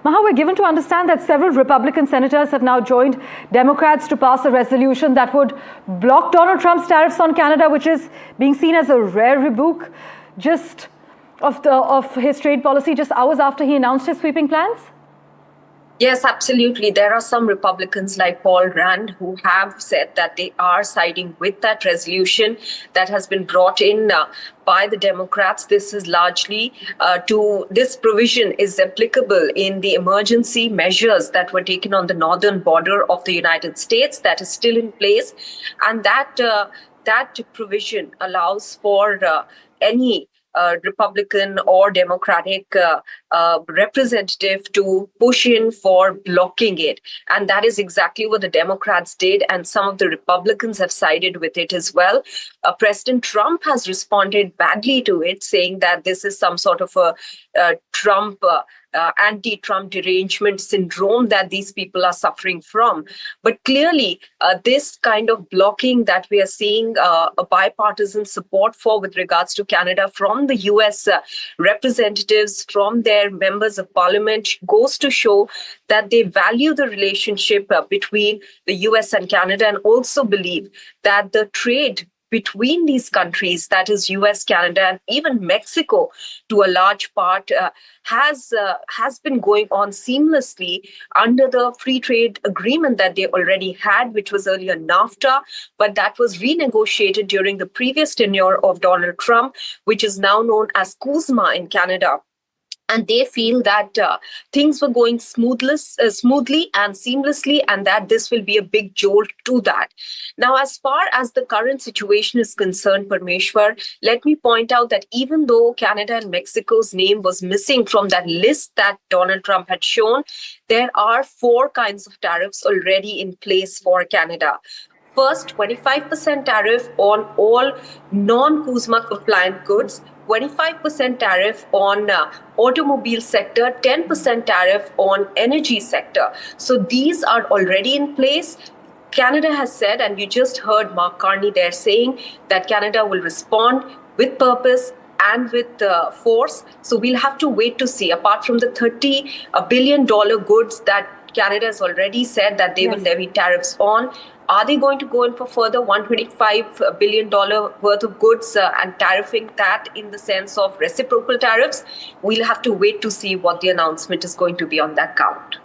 Maha, we're given to understand that several Republican senators have now joined Democrats to pass a resolution that would block Donald Trump's tariffs on Canada, which is being seen as a rare rebuke of his trade policy just hours after he announced his sweeping plans. Yes, absolutely. There are some Republicans like Paul Rand who have said that they are siding with that resolution that has been brought in by the Democrats. This is largely this provision is applicable in the emergency measures that were taken on the northern border of the United States that is still in place. And that provision allows for any Republican or Democratic representative to push in for blocking it. And that is exactly what the Democrats did. And some of the Republicans have sided with it as well. President Trump has responded badly to it, saying that this is some sort of a anti-Trump derangement syndrome that these people are suffering from. But clearly, this kind of blocking that we are seeing a bipartisan support for with regards to Canada from the US representatives, from their members of parliament, goes to show that they value the relationship between the US and Canada, and also believe that the trade between these countries, that is US, Canada, and even Mexico to a large part, has been going on seamlessly under the free trade agreement that they already had, which was earlier NAFTA, but that was renegotiated during the previous tenure of Donald Trump, which is now known as CUSMA in Canada. And they feel that things were going smoothly and seamlessly, and that this will be a big jolt to that. Now, as far as the current situation is concerned, Parmeshwar, let me point out that even though Canada and Mexico's name was missing from that list that Donald Trump had shown, there are 4 kinds of tariffs already in place for Canada. First, 25% tariff on all non-CUSMA compliant goods, 25% tariff on automobile sector, 10% tariff on energy sector. So these are already in place. Canada has said, and you just heard Mark Carney there saying that Canada will respond with purpose and with force. So we'll have to wait to see. Apart from the $30 billion goods that Canada has already said that they will levy tariffs on, are they going to go in for further $125 billion worth of goods and tariffing that in the sense of reciprocal tariffs? We'll have to wait to see what the announcement is going to be on that count.